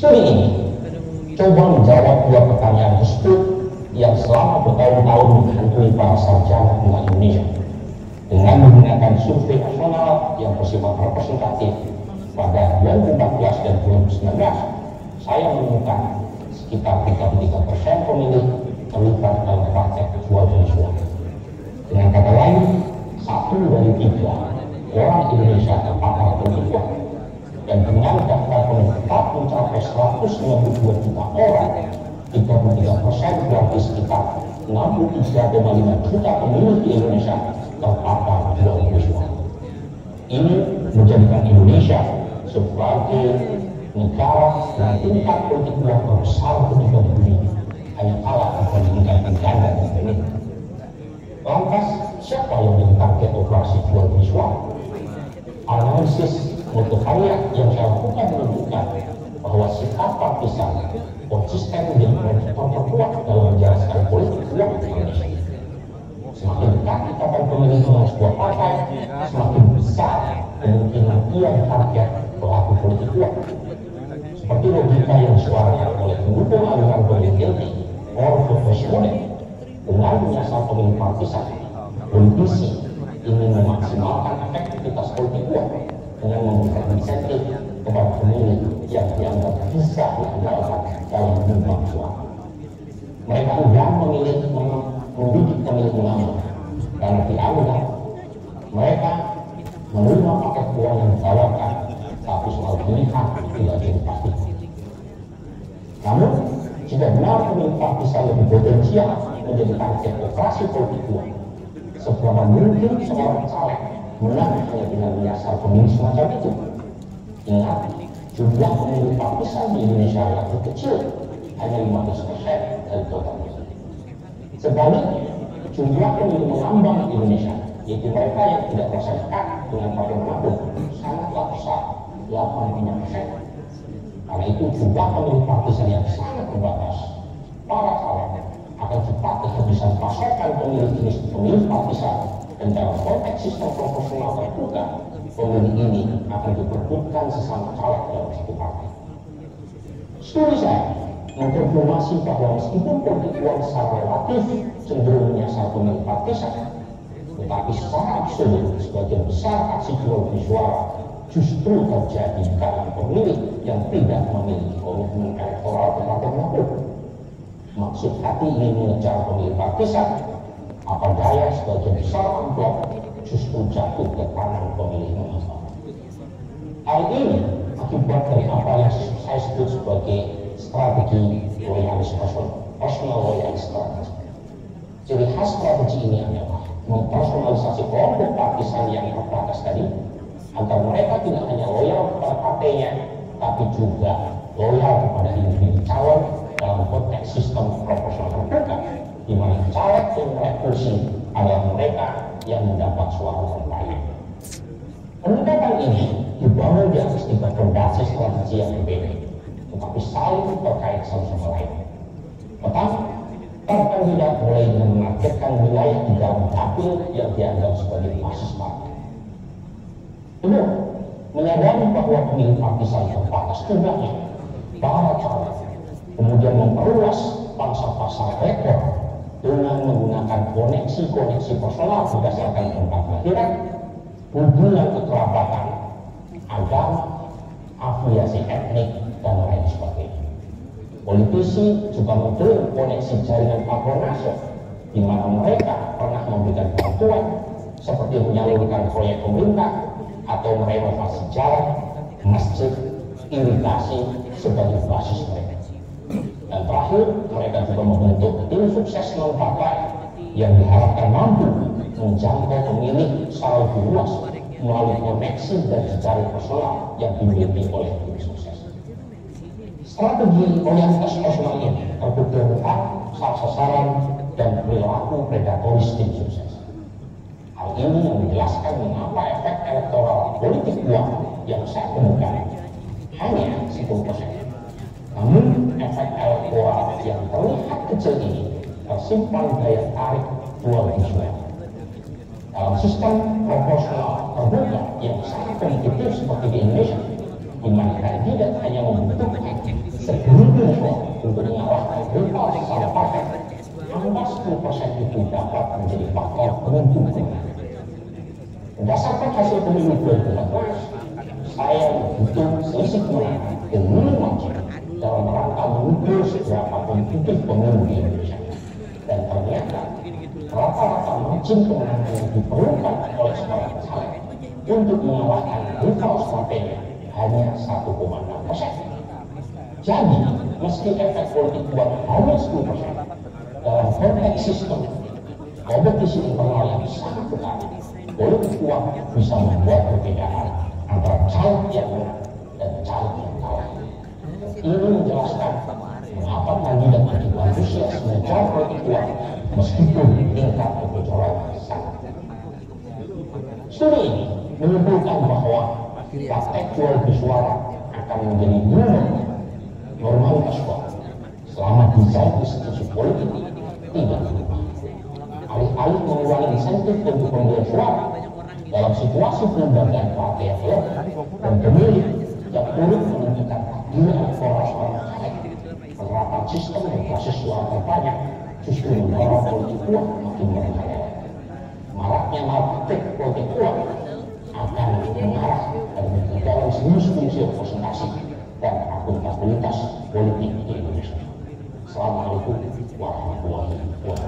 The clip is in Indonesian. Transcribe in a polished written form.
Studi ini coba menjawab dua pertanyaan tersebut yang selama bertahun-tahun menghantui para sarjana tentang Indonesia. Dengan menggunakan survei nasional yang bersifat representatif pada 2014 dan 2019, saya menemukan sekitar 33% pemilih terlibat dalam praktek jual beli suara. Dengan kata lain, 1 dari 3 orang Indonesia terpapar penipuan, dan dengan daftar pemilih tetap mencapai 192 juta orang, 33% berarti sekitar 63,5 juta pemilih di Indonesia terpapar jual beli suara. Ini menjadikan Indonesia sebagai negara dengan tingkat politik uang terbesar kedua di dunia, hanya kalah dibandingkan Uganda dan Benin. Lantas, siapa yang menjadi target operasi jual beli suara? Analisis multivariat yang saya lakukan menunjukkan bahwa sikap partisan konsisten menjadi prediktor terkuat dalam menjelaskan politik uang di Indonesia. Semakin dekat ikatan pemilih dengan sebuah partai, semakin besar kemungkinan ia target pelaku politik uang. Seperti logika yang disuarakan oleh pendukung aliran pemilih inti Orvo Fashmone, dengan menyasar pemilih partisan, politisi ingin memaksimalkan efektivitas politik uang dengan memberikan insentif kepada pemilih yang dianggap bisa diandalkan dalam menyumbang suara. Mereka enggan memilih mendidik pemilih mengambil, karena dianggap mereka menerima paket uang yang ditawarkan, tapi soal pilihan tidak dipastikan. Namun, jika benar pemilih partisan lebih potensial menjadi target operasi politik uang, seberapa mungkin seorang caleg menang hanya dengan menyasar pemilih semacam itu? Ingat, jumlah pemilih partisan di Indonesia relatif kecil, hanya 15% dari total. Sebaliknya, jumlah pemilih mengambang di Indonesia, yaitu mereka yang tidak merasa dekat dengan partai manapun, sangatlah besar, 85%. Karena itu jumlah pemilih partisan yang sangat terbatas. Para caleg akan cepat kehabisan pasokan pemilih jenis pemilih partisan, dan dalam konteks sistem proporsional terbuka, pemilih ini akan diperbutkan sesama caleg dalam satu partai. Studi saya mengkonfirmasi bahwa meskipun politik uang secara relatif cenderung menyasar pemilih partisan, tetapi secara absolut sebagian besar aksi jual beli suara justru terjadi di kalangan pemilih yang tidak memiliki komitmen elektoral terhadap manapun. Maksud hati ingin mengejar pemilih partisan, apa daya sebagian besar amplop justru jatuh ke tangan pemilih menambah. Hal ini akibat dari apa yang saya sebut sebagai strategi loyalis personal loyalis strategy. Ciri khas strategi ini adalah mempersonalisasi kelompok partisan yang terbatas tadi, agar mereka tidak hanya loyal kepada partainya, tapi juga loyal kepada individu calon dalam konteks sistem proporsional terbuka, di mana caleg yang meraih kursi adalah mereka yang mendapat suara terbanyak. Pendekatan ini dibangun di atas 3 fondasi strategi yang berbeda, tetapi saling terkait satu sama lain. Pertama, kandidat mulai dengan menargetkan wilayah di dalam dapil yang dianggap sebagai basis partai. Kedua, menyadari bahwa pemilih partisan terbatas jumlahnya, para caleg kemudian memperluas pangsa pasar rekor dengan menggunakan koneksi-koneksi personal berdasarkan tempat kelahiran, hubungan kekerabatan, agama, afiliasi etnik, dan lain sebagainya. Politisi juga membentuk koneksi jaringan patronase, di mana mereka pernah memberikan bantuan seperti menyalurkan proyek pemerintah atau merenovasi jalan, masjid, irigasi sebagai basis mereka. Dan terakhir, mereka juga membentuk tim sukses non-partai yang diharapkan mampu menjangkau pemilih secara lebih luas melalui koneksi dan jejaring personal yang dimiliki oleh tim sukses. Strategi loyalitas personal ini terbukti rentan salah sasaran dan perilaku predatoris tim sukses. Hal ini yang menjelaskan mengapa efek elektoral politik uang yang saya temukan hanya 10%. Namun efek elektoral yang terlihat kecil ini tersimpan daya tarik jual beli suara. Dalam sistem proporsional terbuka yang sangat kompetitif seperti di Indonesia, di mana kandidat hanya membutuhkan segelintir suara untuk mengalahkan rival secara partai, angka 10% itu dapat menjadi faktor penentu kemenangan. Berdasarkan hasil pemilu 2014, saya menghitung selisih kemenangan pemilu wajib dalam rangka mengukur seberapa kompetitif pemilu di Indonesia. Dan ternyata rata-rata margin kemenangan yang diperlukan oleh seorang caleg untuk mengalahkan rival partainya hanya 1,6%. Jadi, meski efek politik uang hanya 10%, dalam konteks sistem kompetisi internal yang sangat ketat, politik uang bisa membuat perbedaan antara caleg yang menang dan caleg yang kalah. Ini menjelaskan mengapa kandidat begitu antusias mengejar politik uang meskipun tingkat kebocoran sangat. Studi ini menunjukkan bahwa praktek jual beli suara akan menjadi normalitas suara selama desain institusi politik tidak berubah. Alih-alih mengurangi insentif untuk pembelian suara dalam situasi pelembagaan partai yang elok dan pemilih yang turut menentukan takdir elektoral seorang caleg, penerapan sistem dan proses suara kampanye justru mendorong politik uang makin merajalela. Maraknya praktek politik uang akan mengarah dan mendorong serius fungsi representasi dan akuntabilitas politik di Indonesia. Assalamualaikum warahmatullahi wabarakatuh.